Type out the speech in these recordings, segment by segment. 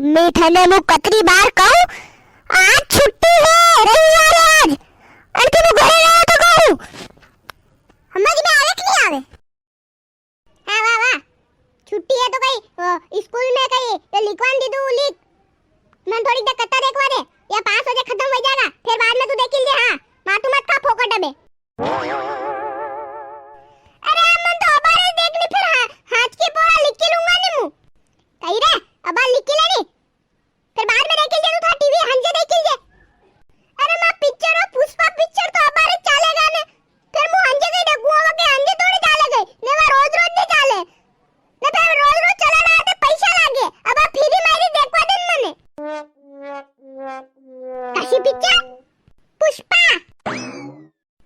मीठे ने मु कतरी बार कहूं आज छुट्टी है रविवार आज अंति मु घरे रहो तो कहूं समझ में आवे कि नहीं आवे। हां वाह वाह छुट्टी है तो कहीं स्कूल में कहीं ये लिखवान दी दू लिख मन थोड़ी देर कत्ता देखवा दे या 5 बजे खत्म हो जाएगा फिर बाद में तू देख ले। हां मातू मत खा फोकट अबे। अरे मन तो अबार देखनी फिर हाथ की पूरा लिख के लूंगा ने मु कहीं रे अबार लिख के लेनी फिर बाद में देख ले तू था टीवी हंजे देख ले। अरे मां पिक्चर और पुष्पा पिक्चर तो अबार चलेगा ने फिर मु हंजे कहीं देखूंगा के हंजे थोड़ी चले गई ने मैं रोज रोज नहीं चले ने फिर रोज रोज चला रहा तो पैसा लागे अब फ्री मारी देखवा दे मने कशी पिक्चर पुष्पा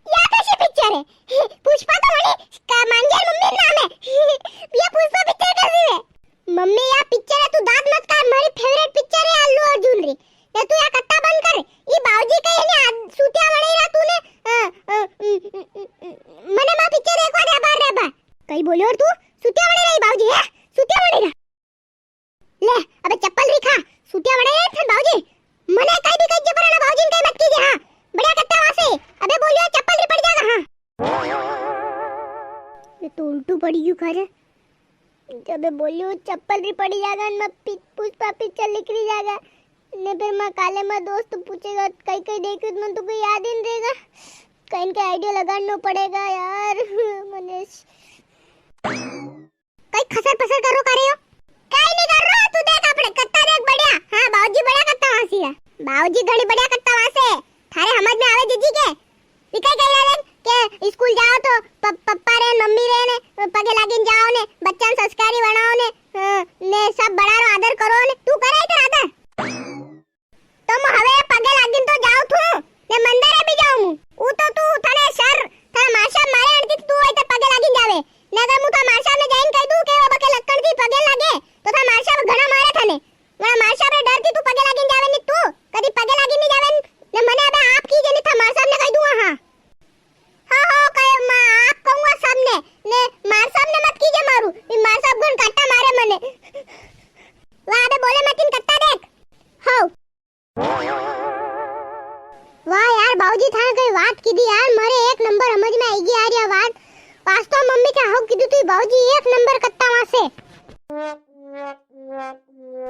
या कशी पिक्चर है पुष्पा तो बड़ी मंजर मम्मी नाम है ये पुष्पा पिक्चर कैसी है मम्मी या पिक्चर है तू दांत मत काट मेरी फेवरेट पिक्चर है अल्लू अर्जुन री ये तू या कट्टा बंद कर ये बाऊजी कहीं ने सूतिया बड़ी रहा तूने मने मां पिक्चर देखवा दे बार रे बा कहीं बोली और तू सूतिया बड़ी रही बाऊजी है सूतिया बड़ी रहा ले अबे चप्पल रिखा सूतिया बड़ी रही फिर बाऊजी मने कहीं भी कहीं जबरना बाऊजी ने कहीं मत कीजिए। हां बढ़िया कट्टा वहां से अबे बोलियो चप्पल री पड़ जाएगा। हां ये तो उल्टू पड़ी क्यों खा रहा जब बोलियो चप्पल री पड़ी जाएगा न पुष्पा पिक्चर लिख रही जाएगा ने फिर मैं काले में दोस्त पूछेगा कहीं कहीं देख मन तो कोई याद ही नहीं रहेगा कहीं का आइडिया लगाना पड़ेगा यार मनीष कहीं खसर पसर करो कर रहे हो कहीं नहीं कर रहा तू देख अपने कट्टा देख बढ़िया। हां बाऊजी बढ़िया कट्टा वहां से है बाऊजी घड़ी बढ़िया कट्टा वहां से थारे समझ में आवे जीजी के दिखाई कह रहे के स्कूल जाओ तो पप्पा रे मम्मी रे ने पगे लागिन जाओ ने बच्चन संस्कारी बनाओ ने सब बड़ा रो आदर करो ने तू करे इधर आदर तुम हवे पगे लागिन तो जाओ तू ने मंदिर भी जाऊं ऊ तो तू थाने सर थाने माशा मारे अड़ती तू इधर पगे लागिन जावे ने अगर मु तो माशा में जाइन कह दूं के वो बके लक्कड़ दी पगे लागे तो था माशा घणा मारे थाने वना माशा रे डरती तू पगे लागिन जावे ने तू कदी पगे लागिन नहीं जावे ने मने अबे आप की जनी था माशा ने कह दूं। हां हां हो कहे मां आप कहूंगा सबने ने मार साहब ने मत कीजिए मारू ये मार साहब गन कट्टा मारे मने वाह अबे बोले मत इन कट्टा देख हो वाह यार बाऊजी था कोई बात की दी यार मारे एक नंबर समझ में आएगी यार ये बात वास्तव मम्मी क्या हो कीदू तू बाऊजी एक नंबर कट्टा वहां से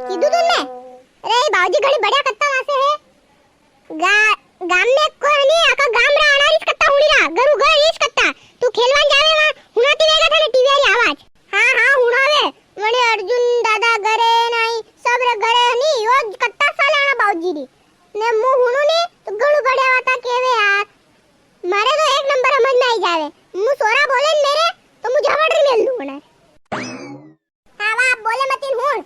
कीदू तूने अरे बाऊजी घड़ी बढ़िया कट्टा वहां से है गाम में कोई नहीं आका गाम रा अनारिस कट्टा हुनी रा गरु घर इस कट्टा तू खेलवान जावे वहां हुनाती वेगा थाने टीवी वाली आवाज। हां हां हुनावे वणे अर्जुन दादा घरे नहीं सब रे घरे नहीं यो कट्टा सालाना बाऊजी री ने मु हुनु ने तो गणु बढ़िया वाता केवे यार मारे तो एक नंबर समझ में आई जावे मु सोरा बोले मेरे तो मु झवड़ मेल लूं ना। हां वाह बोले मतिन हुन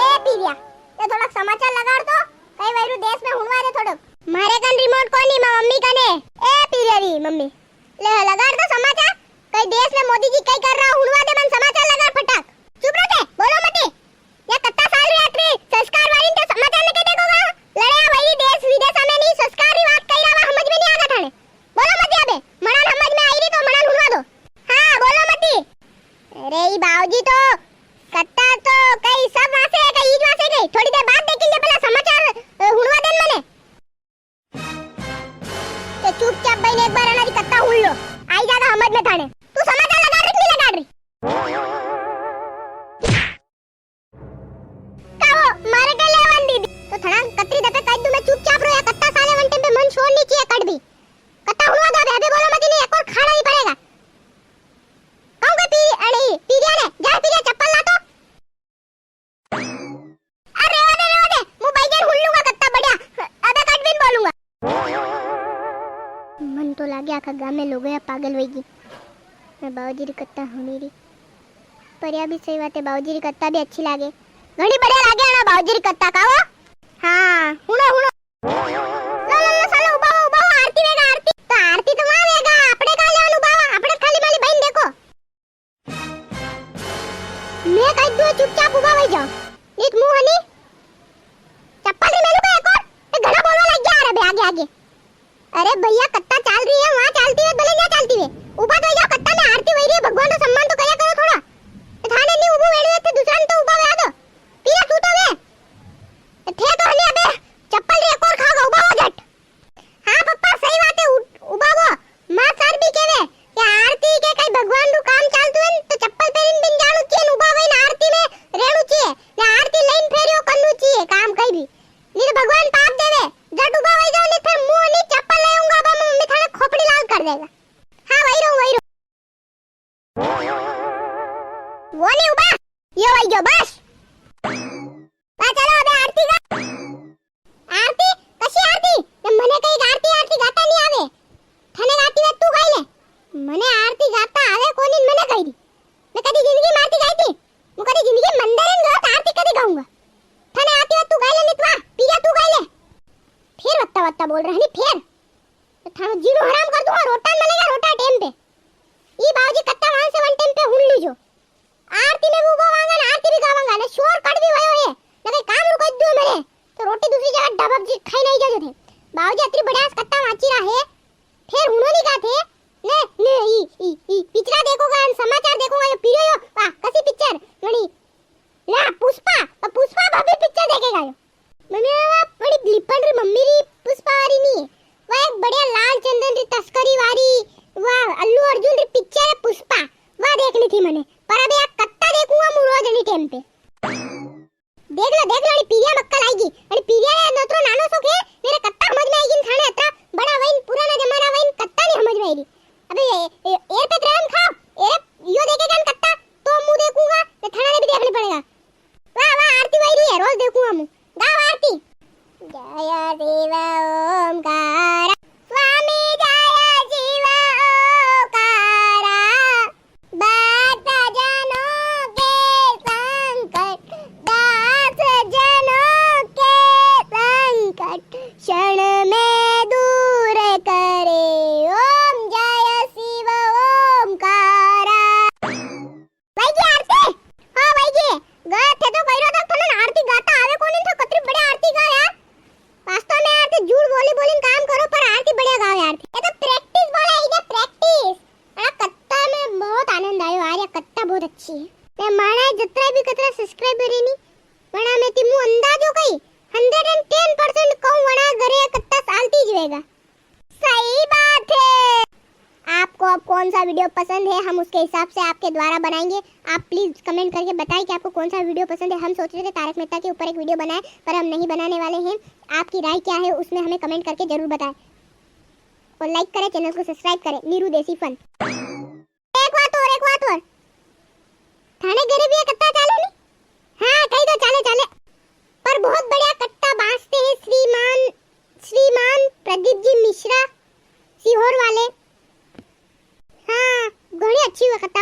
ए पीरिया ये थोड़ा समाचार लगाड़ तो कई वैरू देश में हुनवा रे थोड़ो मारे कन रिमोट कोनी मां मम्मी कने ए पीरियरी मम्मी ले लगाड़ तो समाचार कई देश में मोदी जी कई कर रहा हुनवा दे मन समाचार लगाड़ फटाक चुप रहे बोलो मत या कत्ता साल रात्रि संस्कार वाली के समाचार ने के देखोगा लड़या वही देश विदेश में नहीं संस्कार री बात कई रहा समझ में नहीं आगा थाने बोलो मत अबे मणन समझ में आई री तो मणन हुनवा दो। हां बोलो मत अरे ई बाऊजी तो कट्टा तो कई सब वहां से कई ईज वहां से गई थोड़ी देर बाद देख ले पहला समाचार हुनवा देन मने तो चुपचाप बहन एक बार अनारी कट्टा हुन लो आई जागा समझ में थाने तू समाचार लगा रही नहीं लगा रही काओ मारे के लेवन दीदी तो थड़ा कतरी दपे कह दूं मैं चुपचाप रो या कट्टा साले वन टाइम पे मन छोड़ नहीं चाहिए कट भी कट्टा हुआ दो अबे बोलो मत नहीं एक और खाना ही पड़ेगा कहूं के पी अरे पीरिया ने जा पीरिया चप्पल ला तो अरे रेवा दे मु बैजन हुन लूंगा कट्टा बढ़िया अबे कट बिन बोलूंगा मन तो लागे आखा गांव में लोग या पागल होईगी मैं बाऊजी री कट्टा हुनी री पर या भी सही बात है बाऊजी री कट्टा भी अच्छी लागे घणी बढ़िया लागे ना बाऊजी री कट्टा काओ। हां हुनो हुनो लो लो लो साला उबा आरती वेगा आरती तो आरती तो वहां वेगा अपने का लेवन उबा अपने खाली माली बहन देखो मैं कह दूं चुपचाप उबा हो जाओ नीत मुंह हनी चप्पल री मेलू का एक और घड़ा बोलवा लग गया अरे आगे आगे अरे भैया कट्टा चल रही है वहां चलती है भले ना चलती है उबा तो जाओ कट्टा में आरती हो रही है भगवान का सम्मान तो करिया करो थोड़ा थाने नहीं उबो वेड़वे थे दूसरा तो उबा वे दो पीरा तू थाने आरती गाता आवे कोनी मने कही दी मैं कदी जिंदगी में आरती गाई थी मैं कदी जिंदगी मंदिर में गयो तो आरती कदी गाऊंगा थाने आती वक्त तू गाई ले नितवा पीरा तू गाई ले फिर वत्ता वत्ता बोल रहा है फिर तो थानो जीरो हराम कर दूंगा रोटा मिलेगा रोटा टाइम पे ई बाबूजी कत्ता वहां से वन टाइम पे हुन लीजो आरती में वो वांगा ना आरती भी गावांगा ना शोर कट भी भयो है ना कहीं काम रुको दो मेरे तो रोटी दूसरी जगह डबक जी खाई नहीं जाते थे बाबूजी अतरी बढ़िया कत्ता वाची रहा है फिर उन्होंने कहा थे ने ई पिक्चर देखोगा समाचार देखोगा ये पीरो वाह कसी पिक्चर बड़ी ला पुष्पा भाभी पिक्चर देखेगा यो मैंने बड़ी लिपन री मम्मी री पुष्पा वाली नहीं है वह एक बढ़िया लाल चंदन री तस्करी वाली वाह अल्लू अर्जुन री पिक्चर है पुष्पा वह देखनी थी मैंने पर अभी एक कत्ता देखूंगा मु रोज एनी टाइम पे देख लो पीरिया मक्कल आएगी अरे पीरिया ने नतरो नानो सो के मेरे कत्ता समझ में आएगी थाने अतरा बड़ा वइन पुराना जमाना वइन कत्ता नहीं समझ में आएगी अबे एयर पे ड्राम खाओ ए यो देखेगा कत्ता तो मु देखूंगा तो थाना ने भी देखना पड़ेगा वाह आरती वाली है रोज देखूंगा मु गाओ आरती जय शिव ओमकार स्वामी जय शिव ओंकारा भक्त जनों के संकट दास जनों के संकट क्षण में दूर करे ओम जय शिव ओमकारा भाई आरती हां भाई गए थे तो कहिरो तक थने आरती गाता आवे कोनी तो कतरी बड़े आरती गा यार वास्तव में आरती झूठ बोली काम करो पर आरती बढ़िया गाओ यार ये तो प्रैक्टिस बोला है ये प्रैक्टिस अरे कत्ता में बहुत आनंद आयो यार ये कत्ता बहुत अच्छी है मैं माना जितना भी कतरा सब्सक्राइबर है नी वणा में तिमु अंदाजो कई 110% कहूं वणा घरे कत्ता सालती जवेगा सही बात है आपको अब कौन सा वीडियो पसंद है हम उसके हिसाब से आपके द्वारा बनाएंगे आप प्लीज कमेंट करके बताएं कि आपको कौन सा वीडियो पसंद है हम सोच रहे थे तारक मेहता के ऊपर एक वीडियो बनाएं पर हम नहीं बनाने वाले हैं आपकी राय क्या है उसमें हमें कमेंट करके जरूर बताएं और लाइक करें चैनल को सब्सक्राइब करें नीरू देसी फन एक बात और थाने घरे भी कत्ता चालू नहीं हाँ कही दो चाले पर बहुत बढ़िया कत्ता बांसते हैं श्रीमान प्रदीप जी मिश्रा सीहोर वाले हाँ घणी अच्छी हुआ कत्ता